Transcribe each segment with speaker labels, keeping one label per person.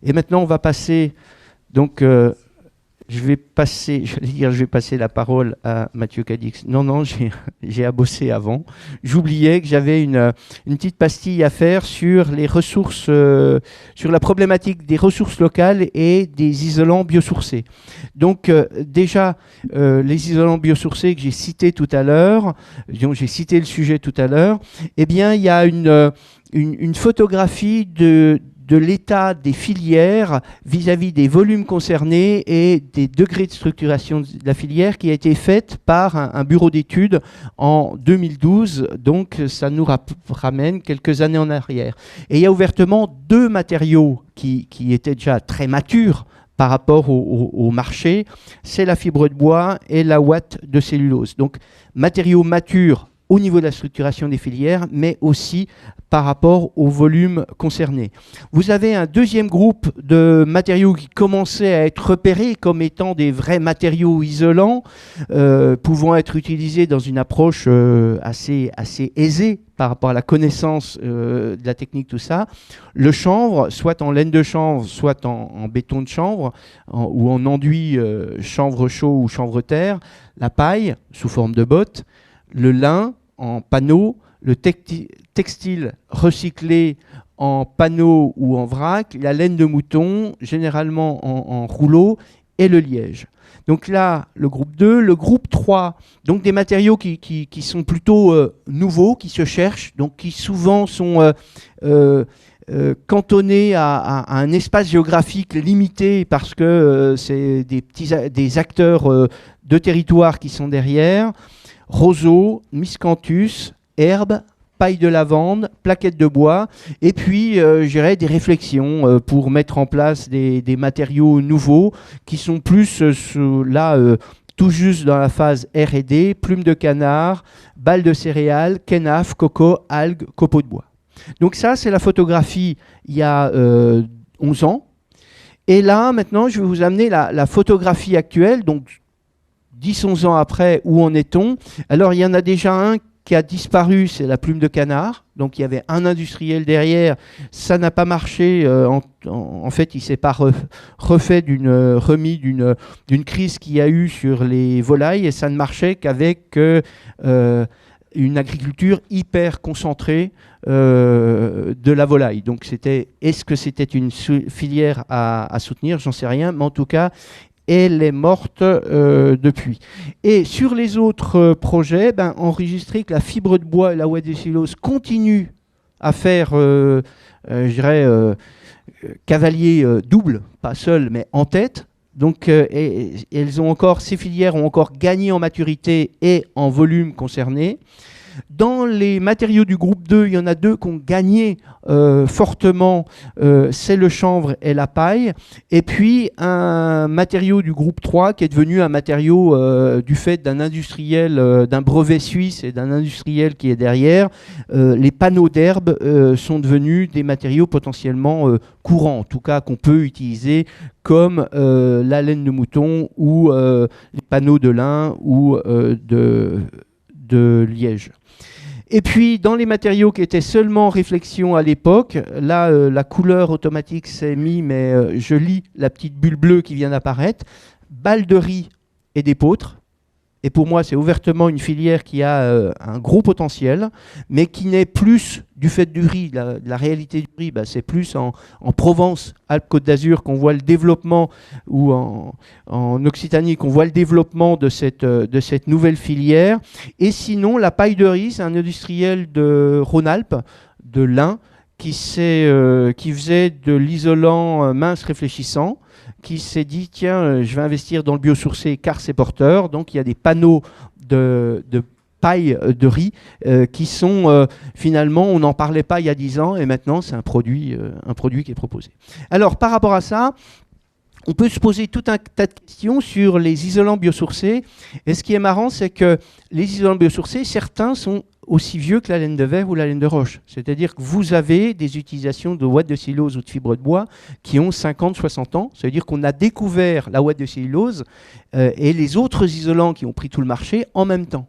Speaker 1: Et maintenant, on va passer, donc, je vais passer la parole à Mathieu Cadix. Non, non, j'ai à bosser avant. J'oubliais que j'avais une petite pastille à faire sur les ressources, sur la problématique des ressources locales et des isolants biosourcés. Donc, déjà, les isolants biosourcés que j'ai cités tout à l'heure, dont j'ai cité le sujet tout à l'heure, eh bien, il y a une photographie de l'état des filières vis-à-vis des volumes concernés et des degrés de structuration de la filière qui a été faite par un bureau d'études en 2012. Donc, ça nous ramène quelques années en arrière. Et il y a ouvertement deux matériaux qui étaient déjà très matures par rapport au marché. C'est la fibre de bois et la ouate de cellulose. Donc, matériaux matures au niveau de la structuration des filières, mais aussi par rapport au volume concerné. Vous avez un deuxième groupe de matériaux qui commençaient à être repérés comme étant des vrais matériaux isolants, pouvant être utilisés dans une approche assez aisée par rapport à la connaissance de la technique, tout ça. Le chanvre, soit en laine de chanvre, soit en béton de chanvre, ou en enduit chanvre chaud ou chanvre terre. La paille, sous forme de bottes. Le lin, en panneaux. Le textile recyclé en panneaux ou en vrac, la laine de mouton, généralement en rouleau, et le liège. Donc là, le groupe 2. Le groupe 3, donc des matériaux qui sont plutôt nouveaux, qui se cherchent, donc qui souvent sont cantonnés à un espace géographique limité parce que c'est des acteurs de territoire qui sont derrière. Roseau, miscanthus, herbe, paille de lavande, plaquettes de bois, et puis j'irais des réflexions pour mettre en place des matériaux nouveaux qui sont plus là tout juste dans la phase R&D, plumes de canard, balles de céréales, kenaf, coco, algues, copeaux de bois. Donc ça, c'est la photographie il y a 11 ans. Et là, maintenant, je vais vous amener la photographie actuelle, donc 10-11 ans après, où en est-on? Alors, il y en a déjà un qui a disparu, c'est la plume de canard. Donc, il y avait un industriel derrière. Ça n'a pas marché. En fait, il ne s'est pas remis d'une crise qu'il y a eu sur les volailles. Et ça ne marchait qu'avec une agriculture hyper concentrée de la volaille. Donc, est-ce que c'était une filière à soutenir? J'en sais rien. Mais en tout cas, elle est morte depuis. Et sur les autres projets, enregistrer que la fibre de bois et la ouate de cellulose continuent à faire, je dirais, cavalier double, pas seul, mais en tête. Donc, ces filières ont encore gagné en maturité et en volume concerné. Dans les matériaux du groupe 2, il y en a deux qui ont gagné fortement, c'est le chanvre et la paille. Et puis un matériau du groupe 3 qui est devenu un matériau du fait d'un industriel, d'un brevet suisse et d'un industriel qui est derrière. Les panneaux d'herbe sont devenus des matériaux potentiellement courants, en tout cas qu'on peut utiliser comme la laine de mouton ou les panneaux de lin ou de liège. Et puis, dans les matériaux qui étaient seulement réflexion à l'époque, là, la couleur automatique s'est mise, mais je lis la petite bulle bleue qui vient d'apparaître. Balles de riz et d'épeautre. Et pour moi, c'est ouvertement une filière qui a un gros potentiel, mais qui n'est plus du fait du riz. La réalité du riz, c'est plus en Provence, Alpes-Côte d'Azur, qu'on voit le développement, ou en Occitanie, qu'on voit le développement de cette nouvelle filière. Et sinon, la paille de riz, c'est un industriel de Rhône-Alpes, de l'Ain, qui faisait de l'isolant mince réfléchissant, qui s'est dit, tiens, je vais investir dans le biosourcé car c'est porteur. Donc, il y a des panneaux de paille de riz qui sont finalement, on n'en parlait pas il y a 10 ans et maintenant, c'est un produit qui est proposé. Alors, par rapport à ça, on peut se poser tout un tas de questions sur les isolants biosourcés. Et ce qui est marrant, c'est que les isolants biosourcés, certains sont aussi vieux que la laine de verre ou la laine de roche. C'est-à-dire que vous avez des utilisations de ouate de cellulose ou de fibre de bois qui ont 50-60 ans. Ça veut dire qu'on a découvert la ouate de cellulose et les autres isolants qui ont pris tout le marché en même temps.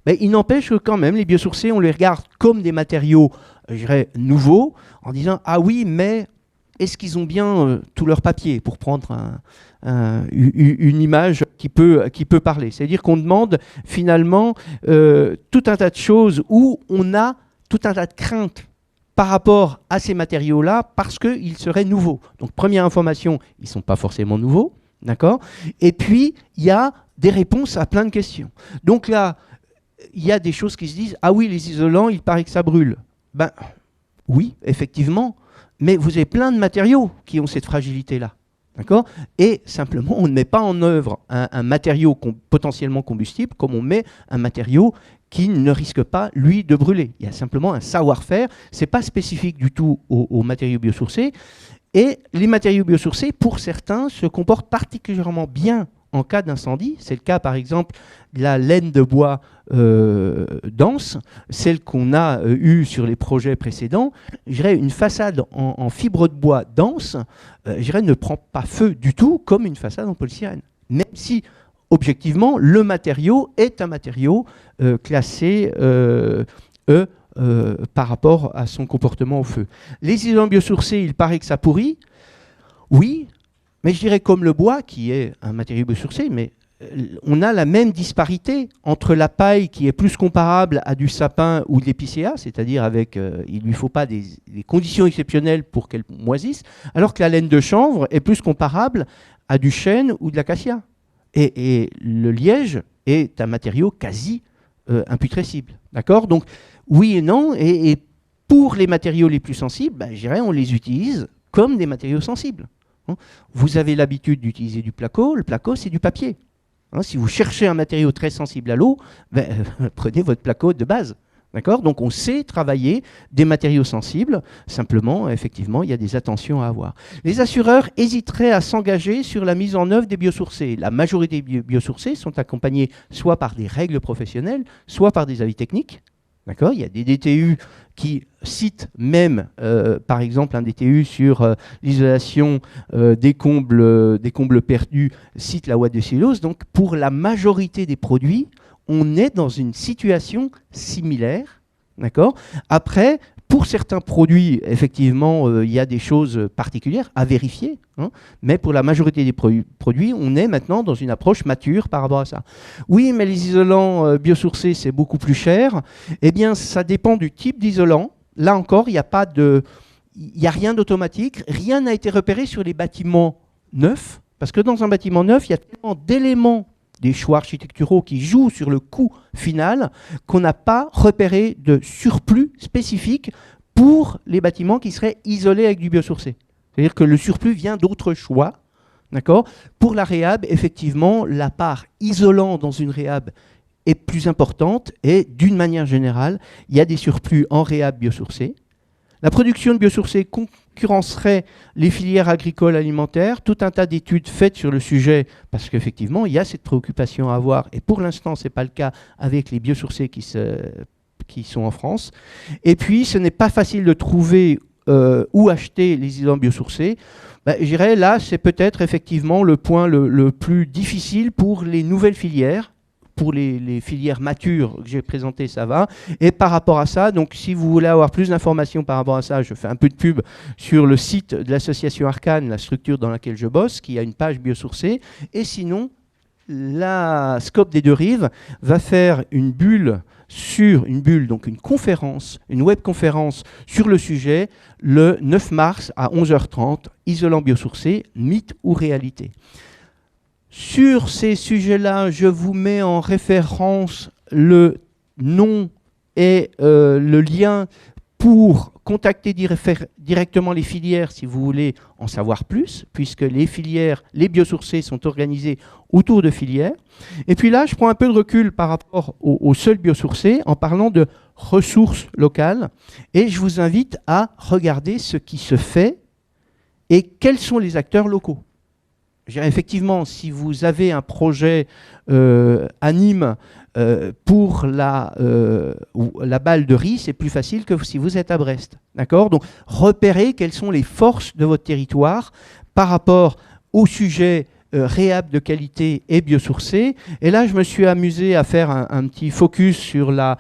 Speaker 1: Mais il n'empêche que quand même, les biosourcés, on les regarde comme des matériaux, je dirais, nouveaux, en disant « Ah oui, mais est-ce qu'ils ont bien tout leur papier, pour prendre une image qui peut parler. C'est-à-dire qu'on demande finalement tout un tas de choses où on a tout un tas de craintes par rapport à ces matériaux-là parce qu'ils seraient nouveaux. Donc première information, ils ne sont pas forcément nouveaux, d'accord ? Et puis, il y a des réponses à plein de questions. Donc là, il y a des choses qui se disent « Ah oui, les isolants, il paraît que ça brûle. » Ben oui, effectivement, mais vous avez plein de matériaux qui ont cette fragilité-là. D'accord ? Et simplement, on ne met pas en œuvre un matériau potentiellement combustible comme on met un matériau qui ne risque pas, lui, de brûler. Il y a simplement un savoir-faire. Ce n'est pas spécifique du tout aux matériaux biosourcés. Et les matériaux biosourcés, pour certains, se comportent particulièrement bien en cas d'incendie. C'est le cas, par exemple, de la laine de bois dense, celle qu'on a eue sur les projets précédents. Je dirais une façade en fibre de bois dense, je dirais, ne prend pas feu du tout comme une façade en polystyrène. Même si, objectivement, le matériau est un matériau classé par rapport à son comportement au feu. Les isolants biosourcés, il paraît que ça pourrit. Oui, mais je dirais comme le bois, qui est un matériau biosourcé, mais on a la même disparité entre la paille qui est plus comparable à du sapin ou de l'épicéa, c'est-à-dire avec, il ne lui faut pas des conditions exceptionnelles pour qu'elle moisisse, alors que la laine de chanvre est plus comparable à du chêne ou de l'acacia. Et le liège est un matériau quasi imputrescible. D'accord ? Donc, oui et non. Et pour les matériaux les plus sensibles, ben, je dirais, on les utilise comme des matériaux sensibles. Vous avez l'habitude d'utiliser du placo. Le placo, c'est du papier. Si vous cherchez un matériau très sensible à l'eau, ben, prenez votre placo de base. D'accord ? Donc on sait travailler des matériaux sensibles, simplement, effectivement, il y a des attentions à avoir. Les assureurs hésiteraient à s'engager sur la mise en œuvre des biosourcés. La majorité des biosourcés sont accompagnés soit par des règles professionnelles, soit par des avis techniques. D'accord ? Il y a des DTU qui citent même, par exemple, un DTU sur l'isolation des combles perdus, cite la ouate de cellulose. Donc pour la majorité des produits, on est dans une situation similaire, d'accord ? Après, pour certains produits, effectivement, il y a des choses particulières à vérifier, hein, mais pour la majorité des produits, on est maintenant dans une approche mature par rapport à ça. Oui, mais les isolants biosourcés, c'est beaucoup plus cher. Eh bien, ça dépend du type d'isolant. Là encore, il n'y a rien d'automatique. Rien n'a été repéré sur les bâtiments neufs, parce que dans un bâtiment neuf, il y a tellement d'éléments des choix architecturaux qui jouent sur le coût final, qu'on n'a pas repéré de surplus spécifique pour les bâtiments qui seraient isolés avec du biosourcé. C'est-à-dire que le surplus vient d'autres choix. D'accord ? Pour la réhab, effectivement, la part isolant dans une réhab est plus importante et d'une manière générale, il y a des surplus en réhab biosourcé. La production de biosourcés concurrencerait les filières agricoles alimentaires. Tout un tas d'études faites sur le sujet, parce qu'effectivement, il y a cette préoccupation à avoir. Et pour l'instant, ce n'est pas le cas avec les biosourcés qui sont en France. Et puis, ce n'est pas facile de trouver où acheter les isolants biosourcés. Je dirais, là, c'est peut-être effectivement le point le plus difficile pour les nouvelles filières. Pour les filières matures que j'ai présentées, ça va. Et par rapport à ça, donc si vous voulez avoir plus d'informations par rapport à ça, je fais un peu de pub sur le site de l'association Arcane, la structure dans laquelle je bosse, qui a une page biosourcée. Et sinon, la Scope des Deux Rives va faire une bulle, donc une conférence, une webconférence sur le sujet, le 9 mars à 11h30, isolant biosourcé, mythe ou réalité. Sur ces sujets-là, je vous mets en référence le nom et le lien pour contacter directement les filières si vous voulez en savoir plus, puisque les filières, les biosourcés sont organisés autour de filières. Et puis là, je prends un peu de recul par rapport aux seuls biosourcés en parlant de ressources locales. Et je vous invite à regarder ce qui se fait et quels sont les acteurs locaux. Effectivement, si vous avez un projet à Nîmes pour la balle de riz, c'est plus facile que si vous êtes à Brest. D'accord ? Donc, repérez quelles sont les forces de votre territoire par rapport au sujet réhab de qualité et biosourcé. Et là, je me suis amusé à faire un petit focus sur la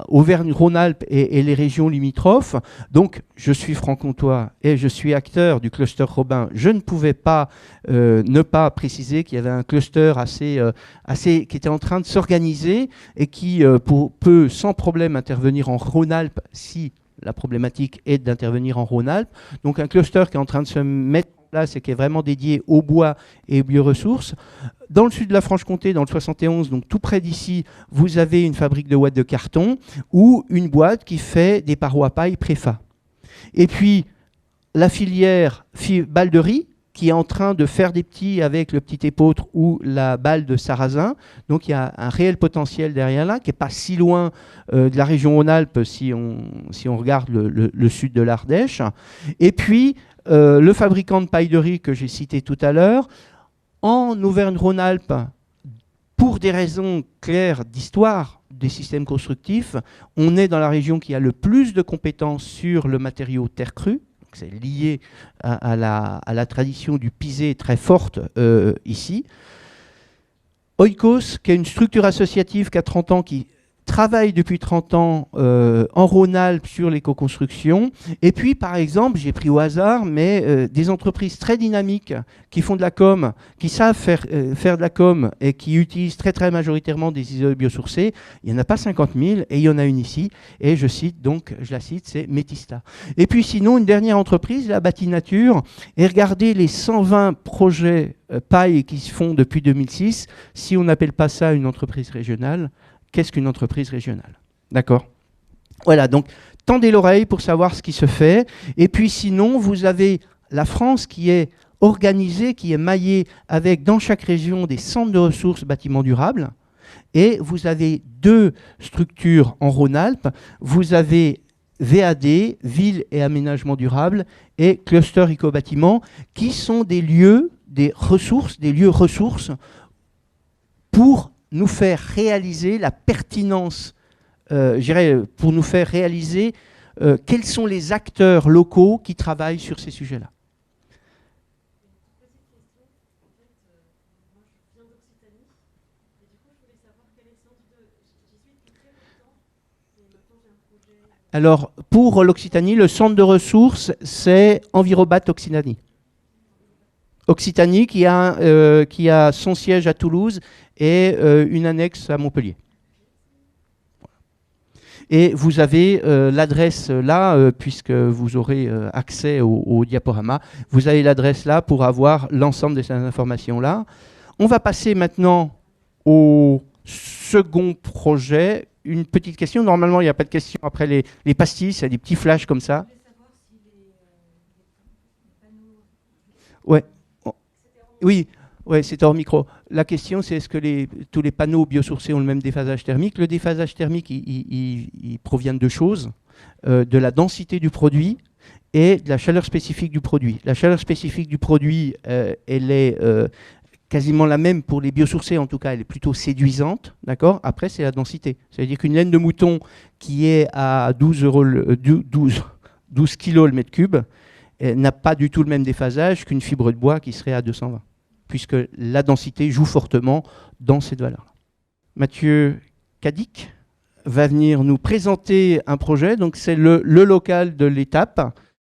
Speaker 1: Auvergne-Rhône-Alpes et les régions limitrophes. Donc, je suis franc-comtois et je suis acteur du cluster Robin. Je ne pouvais pas ne pas préciser qu'il y avait un cluster qui était en train de s'organiser et qui peut sans problème intervenir en Rhône-Alpes si la problématique est d'intervenir en Rhône-Alpes. Donc, un cluster qui est en train de se mettre en place et qui est vraiment dédié au bois et aux bioressources. Dans le sud de la Franche-Comté, dans le 71, donc tout près d'ici, vous avez une fabrique de boîtes de carton ou une boîte qui fait des parois paille préfa. Et puis, la filière balle de riz, qui est en train de faire des petits avec le petit épeautre ou la balle de sarrasin. Donc, il y a un réel potentiel derrière là, qui n'est pas si loin de la région Rhône-Alpes si on regarde le sud de l'Ardèche. Et puis, le fabricant de paille de riz que j'ai cité tout à l'heure, en Auvergne-Rhône-Alpes, pour des raisons claires d'histoire des systèmes constructifs, on est dans la région qui a le plus de compétences sur le matériau terre crue. C'est lié à la tradition du pisé très forte ici. Oikos, qui est une structure associative qui a 30 ans, qui travaille depuis 30 ans en Rhône-Alpes sur l'éco-construction. Et puis, par exemple, j'ai pris au hasard, mais des entreprises très dynamiques qui font de la com, qui savent faire de la com et qui utilisent très, très majoritairement des isolants biosourcés. Il n'y en a pas 50 000 et il y en a une ici. Et je la cite, c'est Métista. Et puis sinon, une dernière entreprise, la Bâti Nature. Et regardez les 120 projets paille qui se font depuis 2006. Si on n'appelle pas ça une entreprise régionale, qu'est-ce qu'une entreprise régionale? D'accord? Voilà, donc tendez l'oreille pour savoir ce qui se fait. Et puis sinon, vous avez la France qui est organisée, qui est maillée avec dans chaque région des centres de ressources bâtiments durables. Et vous avez deux structures en Rhône-Alpes. Vous avez VAD, Ville et Aménagement Durable, et Cluster Éco-Bâtiment, qui sont des lieux, des lieux ressources pour nous faire réaliser la pertinence, pour nous faire réaliser quels sont les acteurs locaux qui travaillent sur ces sujets-là. Alors, pour l'Occitanie, le centre de ressources, c'est Envirobat Occitanie. Occitanie qui a son siège à Toulouse et une annexe à Montpellier. Et vous avez l'adresse là, puisque vous aurez accès au diaporama, vous avez l'adresse là pour avoir l'ensemble de ces informations-là. On va passer maintenant au second projet. Une petite question. Normalement, il n'y a pas de question après les pastilles, c'est des petits flashs comme ça. Ouais. Oui, ouais, c'est hors micro. La question, c'est est-ce que tous les panneaux biosourcés ont le même déphasage thermique? Le déphasage thermique, il provient de deux choses, de la densité du produit et de la chaleur spécifique du produit. La chaleur spécifique du produit, elle est quasiment la même pour les biosourcés, en tout cas, elle est plutôt séduisante, d'accord? Après, c'est la densité. C'est-à-dire qu'une laine de mouton qui est à 12 kg le mètre cube n'a pas du tout le même déphasage qu'une fibre de bois qui serait à 220. Puisque la densité joue fortement dans cette valeur. Mathieu Cadic va venir nous présenter un projet. Donc c'est le local de l'étape.